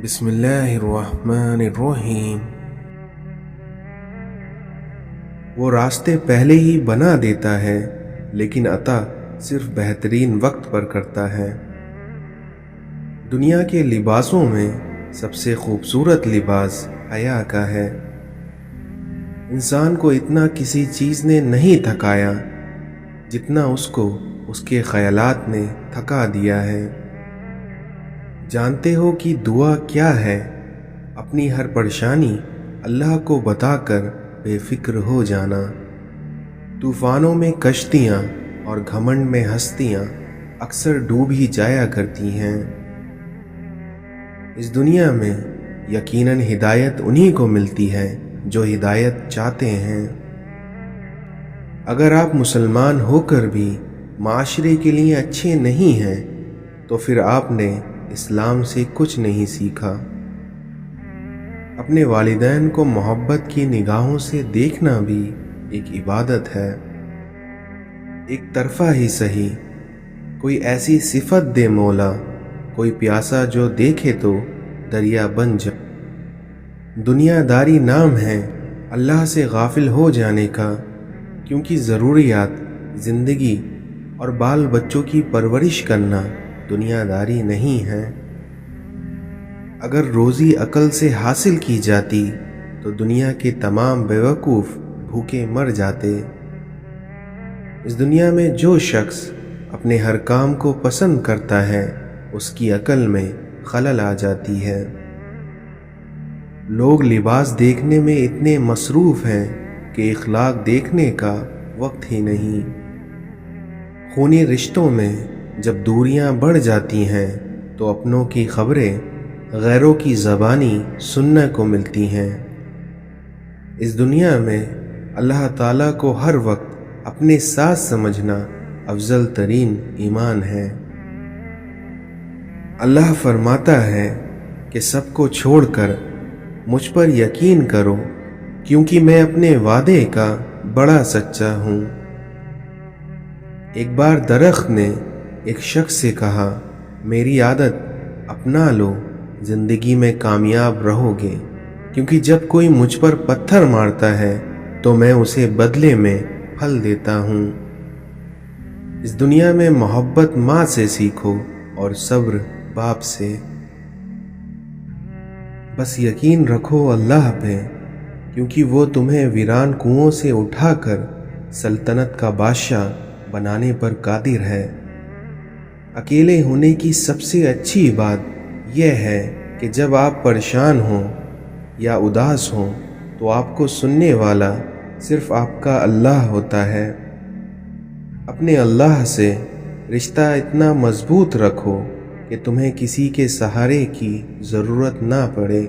بسم اللہ الرحمن الرحیم۔ وہ راستے پہلے ہی بنا دیتا ہے، لیکن عطا صرف بہترین وقت پر کرتا ہے۔ دنیا کے لباسوں میں سب سے خوبصورت لباس حیا کا ہے۔ انسان کو اتنا کسی چیز نے نہیں تھکایا جتنا اس کو اس کے خیالات نے تھکا دیا ہے۔ جانتے ہو کہ دعا کیا ہے؟ اپنی ہر پریشانی اللہ کو بتا کر بے فکر ہو جانا۔ طوفانوں میں کشتیاں اور گھمنڈ میں ہستیاں اکثر ڈوب ہی جایا کرتی ہیں۔ اس دنیا میں یقیناً ہدایت انہی کو ملتی ہے جو ہدایت چاہتے ہیں۔ اگر آپ مسلمان ہو کر بھی معاشرے کے لیے اچھے نہیں ہیں تو پھر آپ نے اسلام سے کچھ نہیں سیکھا۔ اپنے والدین کو محبت کی نگاہوں سے دیکھنا بھی ایک عبادت ہے۔ ایک طرفہ ہی صحیح، کوئی ایسی صفت دے مولا، کوئی پیاسا جو دیکھے تو دریا بن جائے۔ دنیا داری نام ہے اللہ سے غافل ہو جانے کا، کیونکہ ضروریات، زندگی اور بال بچوں کی پرورش کرنا دنیا داری نہیں ہے۔ اگر روزی عقل سے حاصل کی جاتی تو دنیا کے تمام بیوقوف بھوکے مر جاتے۔ اس دنیا میں جو شخص اپنے ہر کام کو پسند کرتا ہے اس کی عقل میں خلل آ جاتی ہے۔ لوگ لباس دیکھنے میں اتنے مصروف ہیں کہ اخلاق دیکھنے کا وقت ہی نہیں۔ خونی رشتوں میں جب دوریاں بڑھ جاتی ہیں تو اپنوں کی خبریں غیروں کی زبانی سننے کو ملتی ہیں۔ اس دنیا میں اللہ تعالیٰ کو ہر وقت اپنے ساتھ سمجھنا افضل ترین ایمان ہے۔ اللہ فرماتا ہے کہ سب کو چھوڑ کر مجھ پر یقین کرو، کیونکہ میں اپنے وعدے کا بڑا سچا ہوں۔ ایک بار درخت نے ایک شخص سے کہا، میری عادت اپنا لو، زندگی میں کامیاب رہو گے، کیونکہ جب کوئی مجھ پر پتھر مارتا ہے تو میں اسے بدلے میں پھل دیتا ہوں۔ اس دنیا میں محبت ماں سے سیکھو اور صبر باپ سے۔ بس یقین رکھو اللہ پہ، کیونکہ وہ تمہیں ویران کنووں سے اٹھا کر سلطنت کا بادشاہ بنانے پر قادر ہے۔ اکیلے ہونے کی سب سے اچھی بات یہ ہے کہ جب آپ پریشان ہوں یا اداس ہوں تو آپ کو سننے والا صرف آپ کا اللہ ہوتا ہے۔ اپنے اللہ سے رشتہ اتنا مضبوط رکھو کہ تمہیں کسی کے سہارے کی ضرورت نہ پڑے۔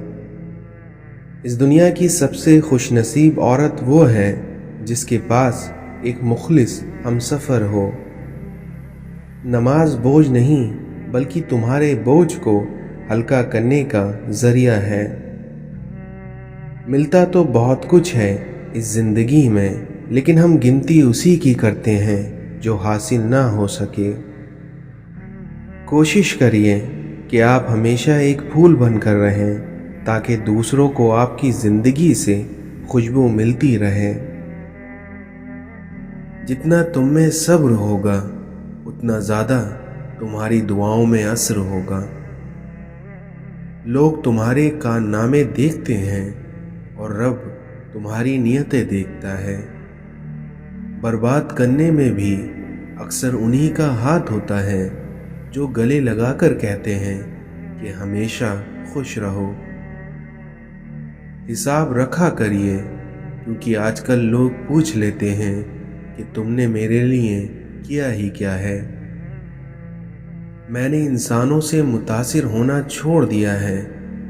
اس دنیا کی سب سے خوش نصیب عورت وہ ہے جس کے پاس ایک مخلص ہمسفر ہو۔ نماز بوجھ نہیں بلکہ تمہارے بوجھ کو ہلکا کرنے کا ذریعہ ہے۔ ملتا تو بہت کچھ ہے اس زندگی میں، لیکن ہم گنتی اسی کی کرتے ہیں جو حاصل نہ ہو سکے۔ کوشش کریے کہ آپ ہمیشہ ایک پھول بن کر رہیں تاکہ دوسروں کو آپ کی زندگی سے خوشبو ملتی رہے۔ جتنا تم میں صبر ہوگا اتنا زیادہ تمہاری دعاؤں میں اثر ہوگا۔ لوگ تمہارے کارنامے دیکھتے ہیں اور رب تمہاری نیتیں دیکھتا ہے۔ برباد کرنے میں بھی اکثر انہی کا ہاتھ ہوتا ہے جو گلے لگا کر کہتے ہیں کہ ہمیشہ خوش رہو۔ حساب رکھا کریے، کیونکہ آج کل لوگ پوچھ لیتے ہیں کہ تم نے میرے لیے کیا ہی کیا ہے۔ میں نے انسانوں سے متاثر ہونا چھوڑ دیا ہے،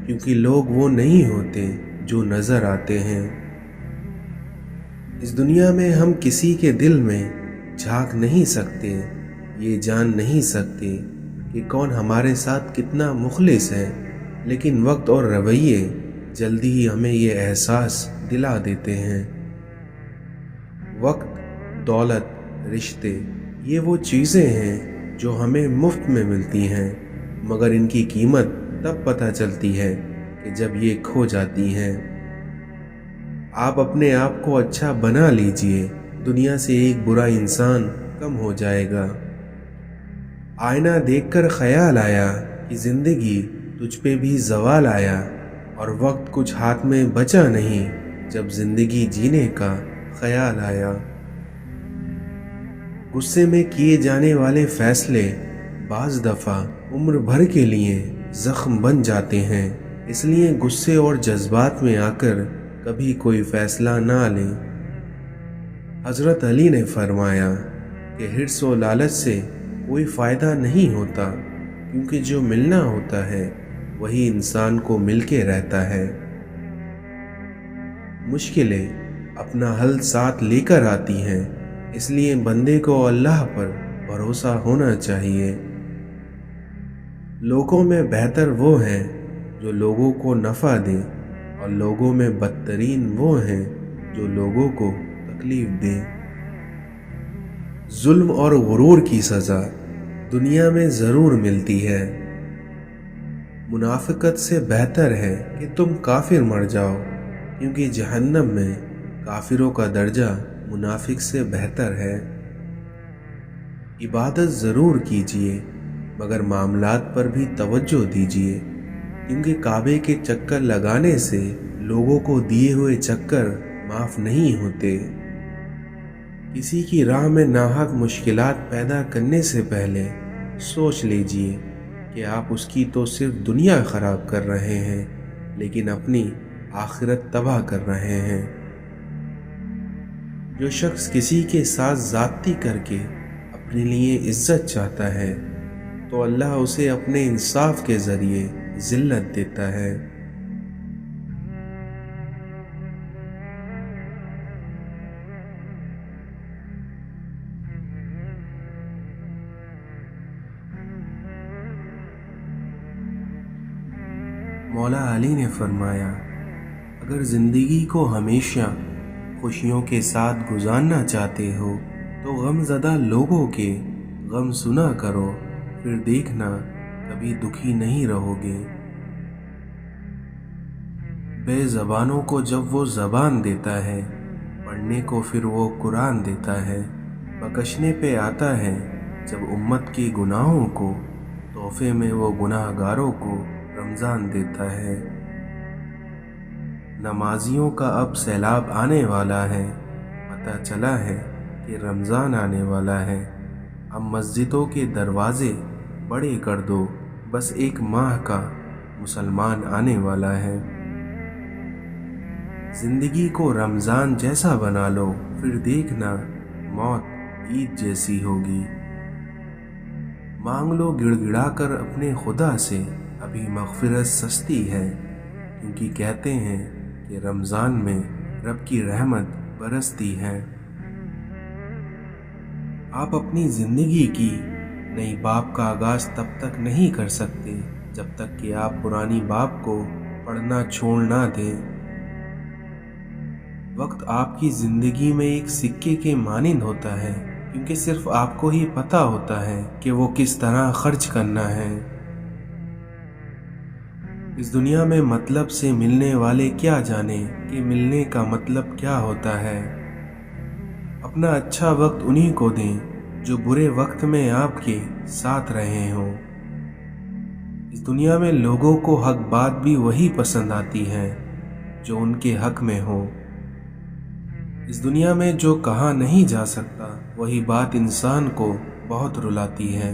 کیونکہ لوگ وہ نہیں ہوتے جو نظر آتے ہیں۔ اس دنیا میں ہم کسی کے دل میں جھانک نہیں سکتے، یہ جان نہیں سکتے کہ کون ہمارے ساتھ کتنا مخلص ہے، لیکن وقت اور رویے جلدی ہی ہمیں یہ احساس دلا دیتے ہیں۔ وقت، دولت، رشتے، یہ وہ چیزیں ہیں جو ہمیں مفت میں ملتی ہیں، مگر ان کی قیمت तब पता चलती है कि जब ये खो जाती हैं। आप अपने आप को अच्छा बना लीजिए, दुनिया से एक बुरा इंसान कम हो जाएगा। आईना देखकर ख्याल आया कि जिंदगी तुझ पे भी ज़वाल आया, और वक्त कुछ हाथ में बचा नहीं जब जिंदगी जीने का ख्याल आया। गुस्से में किए जाने वाले फैसले बाज दफ़ा उम्र भर के लिए ज़ख्म बन जाते हैं, इसलिए गुस्से और जज्बात में आकर कभी कोई फैसला ना लें। हज़रत अली ने फरमाया कि हिर्स और लालच से कोई फ़ायदा नहीं होता, क्योंकि जो मिलना होता है वही इंसान को मिलके रहता है। मुश्किलें अपना हल साथ लेकर आती हैं, इसलिए बंदे को अल्लाह पर भरोसा होना चाहिए। लोगों में बेहतर वो हैं जो लोगों को नफ़ा दें, और लोगों में बदतरीन वो हैं जो लोगों को तकलीफ दें। जुल्म और गुरूर की सज़ा दुनिया में ज़रूर मिलती है। मुनाफिकत से बेहतर है कि तुम काफिर मर जाओ, क्योंकि जहन्नम में काफिरों का दर्जा मुनाफिक से बेहतर है। इबादत ज़रूर कीजिए, मगर मामलात पर भी तवज्जो दीजिए, क्योंकि काबे के चक्कर लगाने से लोगों को दिए हुए चक्कर माफ़ नहीं होते। किसी की राह में नाहक मुश्किलात पैदा करने से पहले सोच लीजिए कि आप उसकी तो सिर्फ दुनिया ख़राब कर रहे हैं, लेकिन अपनी आखिरत तबाह कर रहे हैं। जो शख्स किसी के साथ ज़्यादती करके अपने लिए इज्जत चाहता है, तो अल्लाह उसे अपने इंसाफ के ज़रिए ज़िल्लत देता है। मौला अली ने फरमाया, अगर ज़िंदगी को हमेशा खुशियों के साथ गुजारना चाहते हो तो गमज़दा लोगों के गम सुना करो, फिर देखना कभी दुखी नहीं रहोगे। बेज़बानों को जब वो ज़बान देता है, पढ़ने को फिर वो कुरान देता है। बख्शने पे आता है जब उम्मत के गुनाहों को, तोहफे में वो गुनाहगारों को रमज़ान देता है। नमाजियों का अब सैलाब आने वाला है, पता चला है कि रमज़ान आने वाला है। अब मस्जिदों के दरवाज़े बड़े कर दो, बस एक माह का मुसलमान आने वाला है। ज़िंदगी को रमज़ान जैसा बना लो, फिर देखना मौत ईद जैसी होगी। मांग लो गिड़गिड़ा कर अपने खुदा से, अभी मग़फ़िरत सस्ती है, क्योंकि कहते हैं कि रमज़ान में रब की रहमत बरसती है। आप अपनी ज़िंदगी की नई बाब का आगाज़ तब तक नहीं कर सकते जब तक कि आप पुरानी बाब को पढ़ना छोड़ ना दें। वक्त आपकी ज़िंदगी में एक सिक्के के मानिंद होता है, क्योंकि सिर्फ आपको ही पता होता है कि वो किस तरह खर्च करना है। इस दुनिया में मतलब से मिलने वाले क्या जाने कि मिलने का मतलब क्या होता है। अपना अच्छा वक्त उन्हीं को दें जो बुरे वक्त में आपके साथ रहे हों। इस दुनिया में लोगों को हक बात भी वही पसंद आती है जो उनके हक में हो। इस दुनिया में जो कहा नहीं जा सकता, वही बात इंसान को बहुत रुलाती है।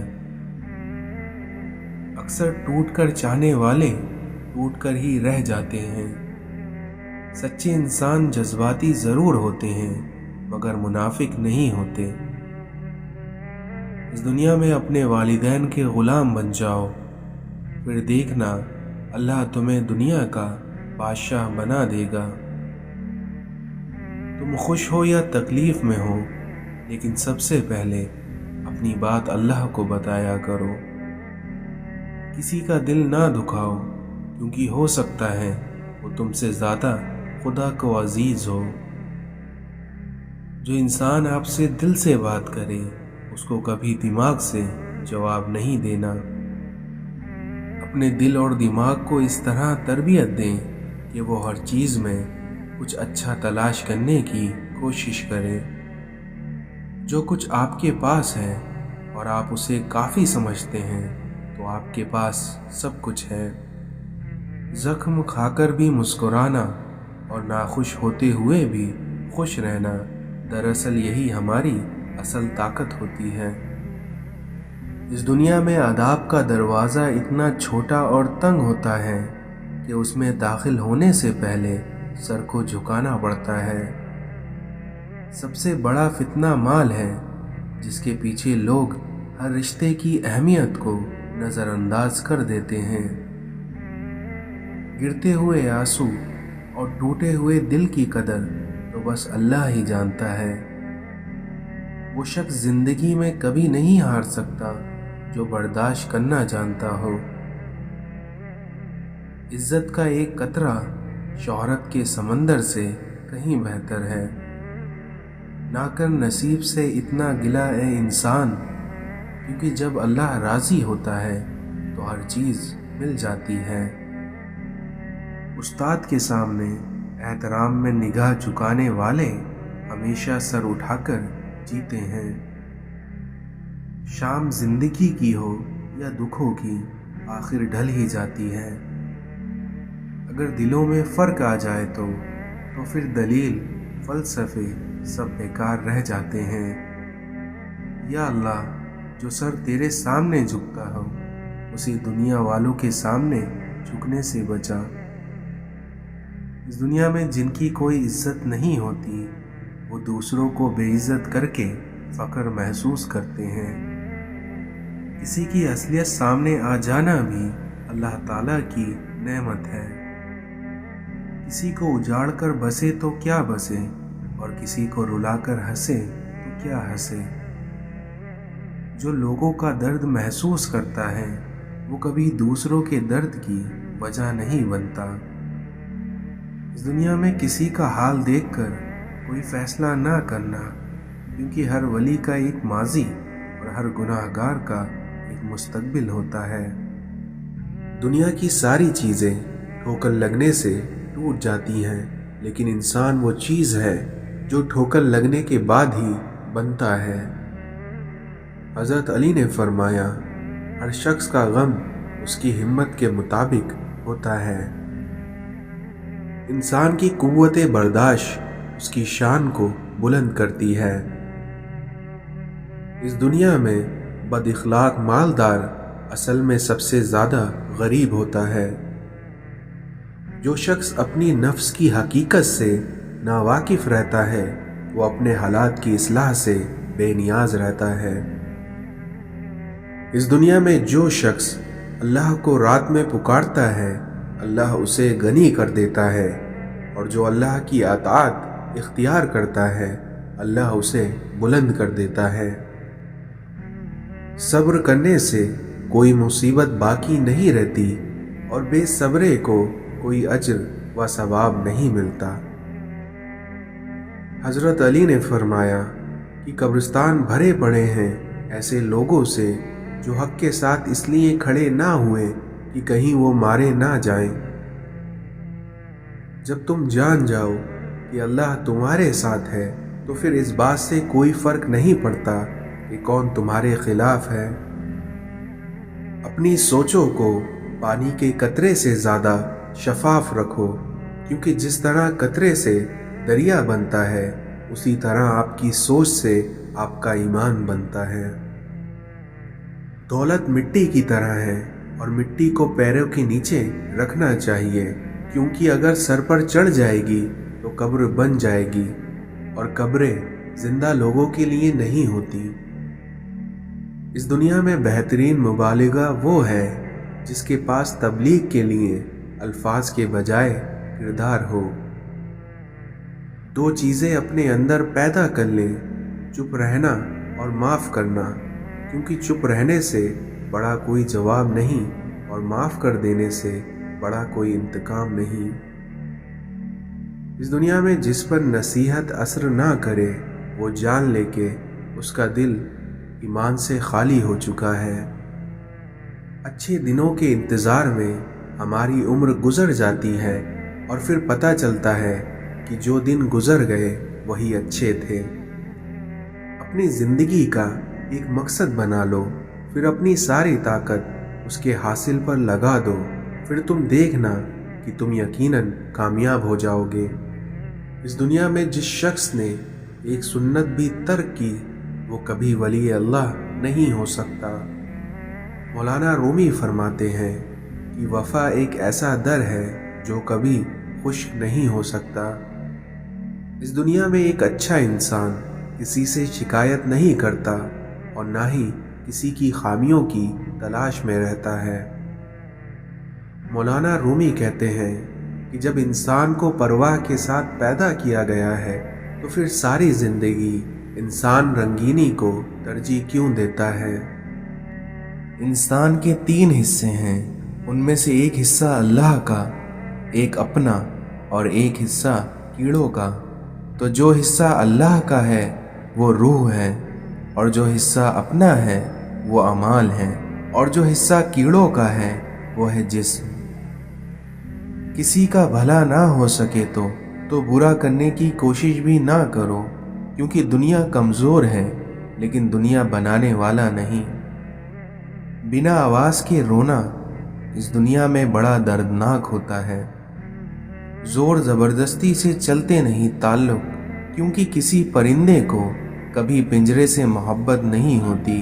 अक्सर टूटकर चाहने वाले टूटकर ही रह जाते हैं। सच्चे इंसान जज्बाती ज़रूर होते हैं, मगर मुनाफिक नहीं होते। इस दुनिया में अपने वालिदैन के ग़ुलाम बन जाओ, फिर देखना अल्लाह तुम्हें दुनिया का बादशाह बना देगा। तुम खुश हो या तकलीफ़ में हो, लेकिन सबसे पहले अपनी बात अल्लाह को बताया करो। किसी का दिल ना दुखाओ, क्योंकि हो सकता है वो तुमसे ज़्यादा खुदा को अजीज़ हो। जो इंसान आपसे दिल से बात करे, उसको कभी दिमाग से जवाब नहीं देना। اپنے دل اور دماغ کو اس طرح تربیت دیں کہ وہ ہر چیز میں کچھ اچھا تلاش کرنے کی کوشش کرے۔ جو کچھ آپ کے پاس ہے اور آپ اسے کافی سمجھتے ہیں تو آپ کے پاس سب کچھ ہے۔ زخم کھا کر بھی مسکرانا اور ناخوش ہوتے ہوئے بھی خوش رہنا، دراصل یہی ہماری اصل طاقت ہوتی ہے۔ اس دنیا میں آداب کا دروازہ اتنا چھوٹا اور تنگ ہوتا ہے کہ اس میں داخل ہونے سے پہلے سر کو جھکانا پڑتا ہے۔ سب سے بڑا فتنہ مال ہے، جس کے پیچھے لوگ ہر رشتے کی اہمیت کو نظر انداز کر دیتے ہیں۔ گرتے ہوئے آنسو اور ٹوٹے ہوئے دل کی قدر تو بس اللہ ہی جانتا ہے۔ وہ شخص زندگی میں کبھی نہیں ہار سکتا جو برداشت کرنا جانتا ہو۔ عزت کا ایک قطرہ شہرت کے سمندر سے کہیں بہتر ہے۔ نہ کر نصیب سے اتنا گلہ اے انسان، کیونکہ جب اللہ راضی ہوتا ہے تو ہر چیز مل جاتی ہے۔ استاد کے سامنے احترام میں نگاہ جھکانے والے ہمیشہ سر اٹھا کر جیتے ہیں۔ شام زندگی کی ہو یا دکھوں کی، آخر ڈھل ہی جاتی ہے۔ اگر دلوں میں فرق آ جائے تو پھر دلیل، فلسفے سب بیکار رہ جاتے ہیں۔ یا اللہ، جو سر تیرے سامنے جھکتا ہو اسی دنیا والوں کے سامنے جھکنے سے بچا۔ اس دنیا میں جن کی کوئی عزت نہیں ہوتی، وہ دوسروں کو بے عزت کر کے فخر محسوس کرتے ہیں۔ کسی کی اصلیت سامنے آ جانا بھی اللہ تعالیٰ کی نعمت ہے۔ کسی کو اجاڑ کر بسے تو کیا بسے، اور کسی کو رلا کر ہنسے تو کیا ہنسے۔ جو لوگوں کا درد محسوس کرتا ہے وہ کبھی دوسروں کے درد کی وجہ نہیں بنتا۔ اس دنیا میں کسی کا حال دیکھ کر کوئی فیصلہ نہ کرنا، کیونکہ ہر ولی کا ایک ماضی اور ہر گناہ گار کا ایک مستقبل ہوتا ہے۔ دنیا کی ساری چیزیں ٹھوکر لگنے سے ٹوٹ جاتی ہیں، لیکن انسان وہ چیز ہے جو ٹھوکر لگنے کے بعد ہی بنتا ہے۔ حضرت علی نے فرمایا، ہر شخص کا غم اس کی ہمت کے مطابق ہوتا ہے۔ انسان کی قوت برداشت اس کی شان کو بلند کرتی ہے۔ اس دنیا میں بد اخلاق مالدار اصل میں سب سے زیادہ غریب ہوتا ہے۔ جو شخص اپنی نفس کی حقیقت سے ناواقف رہتا ہے وہ اپنے حالات کی اصلاح سے بے نیاز رہتا ہے۔ اس دنیا میں جو شخص اللہ کو رات میں پکارتا ہے اللہ اسے غنی کر دیتا ہے، اور جو اللہ کی اطاعت اختیار کرتا ہے اللہ اسے بلند کر دیتا ہے۔ صبر کرنے سے کوئی مصیبت باقی نہیں رہتی اور بے صبرے کو کوئی اجر و ثواب نہیں ملتا۔ حضرت علی نے فرمایا کہ قبرستان بھرے پڑے ہیں ایسے لوگوں سے جو حق کے ساتھ اس لیے کھڑے نہ ہوئے کہ کہیں وہ مارے نہ جائیں۔ جب تم جان جاؤ کہ اللہ تمہارے ساتھ ہے تو پھر اس بات سے کوئی فرق نہیں پڑتا کہ کون تمہارے خلاف ہے۔ اپنی سوچوں کو پانی کے قطرے سے زیادہ شفاف رکھو، کیونکہ جس طرح قطرے سے دریا بنتا ہے اسی طرح آپ کی سوچ سے آپ کا ایمان بنتا ہے۔ دولت مٹی کی طرح ہے اور مٹی کو پیروں کے نیچے رکھنا چاہیے، کیونکہ اگر سر پر چڑھ جائے گی تو قبر بن جائے گی، اور قبریں زندہ لوگوں کے لیے نہیں ہوتی۔ اس دنیا میں بہترین مبالغہ وہ ہے جس کے پاس تبلیغ کے لیے الفاظ کے بجائے کردار ہو۔ دو چیزیں اپنے اندر پیدا کر لیں، چپ رہنا اور معاف کرنا، کیونکہ چپ رہنے سے بڑا کوئی جواب نہیں اور معاف کر دینے سے بڑا کوئی انتقام نہیں۔ اس دنیا میں جس پر نصیحت اثر نہ کرے وہ جان لے کہ اس کا دل ایمان سے خالی ہو چکا ہے۔ अच्छे दिनों के इंतज़ार में हमारी उम्र गुजर जाती है और फिर पता चलता है कि जो दिन गुजर गए वही अच्छे थे। अपनी ज़िंदगी का एक मकसद बना लो, फिर अपनी सारी ताकत उसके हासिल पर लगा दो, फिर तुम देखना कि तुम यकीनन कामयाब हो जाओगे। इस दुनिया में जिस शख्स ने एक सुन्नत भी तर्क की वो कभी वली अल्लाह नहीं हो सकता। मौलाना रूमी फरमाते हैं कि वफ़ा एक ऐसा दर है जो कभी खुश्क नहीं हो सकता। इस दुनिया में एक अच्छा इंसान किसी से शिकायत नहीं करता और ना ही किसी की खामियों की तलाश में रहता है। मौलाना रूमी कहते हैं कि जब इंसान को परवाह के साथ पैदा किया गया है तो फिर सारी ज़िंदगी इंसान रंगीनी को तरजीह क्यों देता है। इंसान के 3 हिस्से हैं, उनमें से एक हिस्सा अल्लाह का, एक अपना और एक हिस्सा कीड़ों का। तो जो हिस्सा अल्लाह का है वो रूह है, और जो हिस्सा अपना है वो अमाल है, और जो हिस्सा कीड़ों का है वो है जिस्म। किसी का भला ना हो सके तो बुरा करने की कोशिश भी ना करो, क्योंकि दुनिया कमज़ोर है लेकिन दुनिया बनाने वाला नहीं। बिना आवाज़ के रोना इस दुनिया में बड़ा दर्दनाक होता है। ज़ोर ज़बरदस्ती से चलते नहीं ताल्लुक़, क्योंकि किसी परिंदे को कभी पिंजरे से मोहब्बत नहीं होती।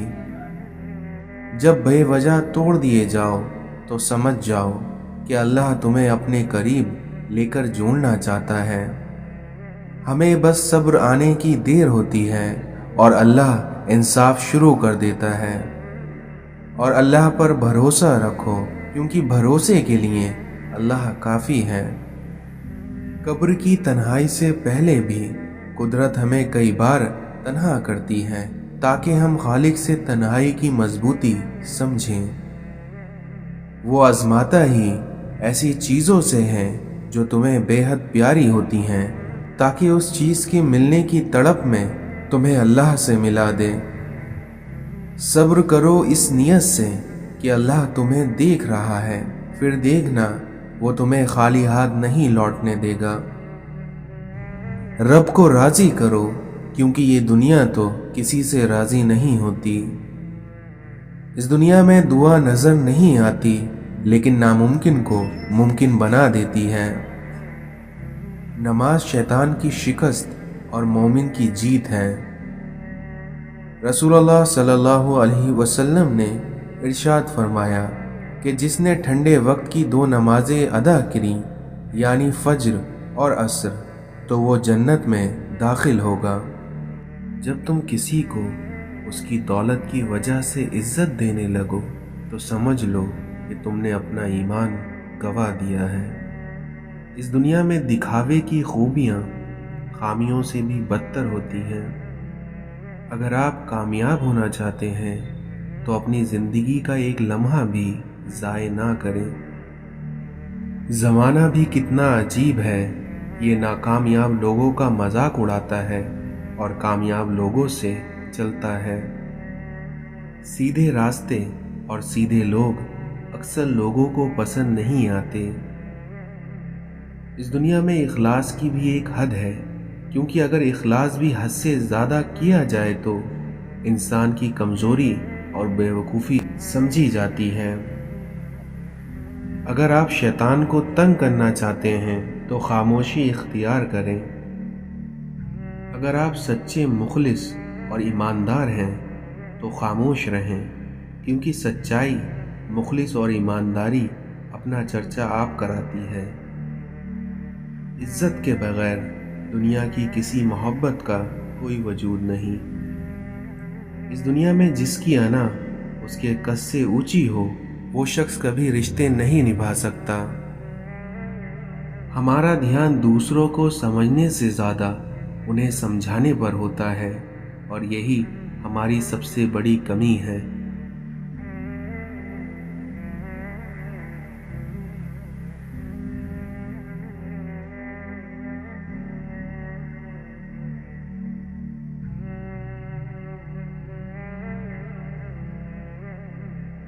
जब बेवजह तोड़ दिए जाओ तो समझ जाओ कि अल्लाह तुम्हें अपने करीब लेकर जोड़ना चाहता है। हमें बस सब्र आने की देर होती है और अल्लाह इंसाफ शुरू कर देता है। और अल्लाह पर भरोसा रखो, क्योंकि भरोसे के लिए अल्लाह काफ़ी है। कब्र की तन्हाई से पहले भी कुदरत हमें कई बार तन्हा करती है ताकि हम खालिक से तन्हाई की मजबूती समझें। वो आजमाता ही ऐसी चीज़ों से है जो तुम्हें बेहद प्यारी होती हैं, ताकि उस चीज़ के मिलने की तड़प में तुम्हें अल्लाह से मिला दे। सब्र करो इस नियत से कि अल्लाह तुम्हें देख रहा है, फिर देखना वो तुम्हें खाली हाथ नहीं लौटने देगा। रब को राज़ी करो, क्योंकि ये दुनिया तो किसी से राज़ी नहीं होती। इस दुनिया में दुआ नज़र नहीं आती, लेकिन नामुमकिन को मुमकिन बना देती है। नमाज शैतान की शिकस्त और मोमिन की जीत है। रसूलुल्लाह सल्लल्लाहु अलैहि वसल्लम ने इरशाद फरमाया कि जिसने ठंडे वक्त की 2 नमाजें अदा करी, यानी फज्र और असर, तो वो जन्नत में दाखिल होगा। जब तुम किसी को उसकी दौलत की वजह से इज्जत देने लगो तो समझ लो कि तुमने अपना ईमान गंवा दिया है। इस दुनिया में दिखावे की खूबियाँ खामियों से भी बदतर होती हैं। अगर आप कामयाब होना चाहते हैं तो अपनी ज़िंदगी का एक लम्हा भी ज़ाय ना करें। ज़माना भी कितना अजीब है, ये नाकामयाब लोगों का मजाक उड़ाता है और कामयाब लोगों से चलता है। सीधे रास्ते और सीधे लोग अक्सर लोगों को पसंद नहीं आते। इस दुनिया में इखलास की भी एक हद है, क्योंकि अगर इखलास भी हद से ज़्यादा किया जाए तो इंसान की कमज़ोरी और बेवकूफ़ी समझी जाती है। अगर आप शैतान को तंग करना चाहते हैं तो खामोशी इख्तियार करें। अगर आप सच्चे मुखलिस और ईमानदार हैं तो खामोश रहें, क्योंकि सच्चाई, मुखलिस और ईमानदारी अपना चर्चा आप कराती है। इज्जत के बगैर दुनिया की किसी मोहब्बत का कोई वजूद नहीं। इस दुनिया में जिसकी आना उसके कद से ऊंची हो, वो शख्स कभी रिश्ते नहीं निभा सकता। हमारा ध्यान दूसरों को समझने से ज़्यादा उन्हें समझाने पर होता है, और यही हमारी सबसे बड़ी कमी है।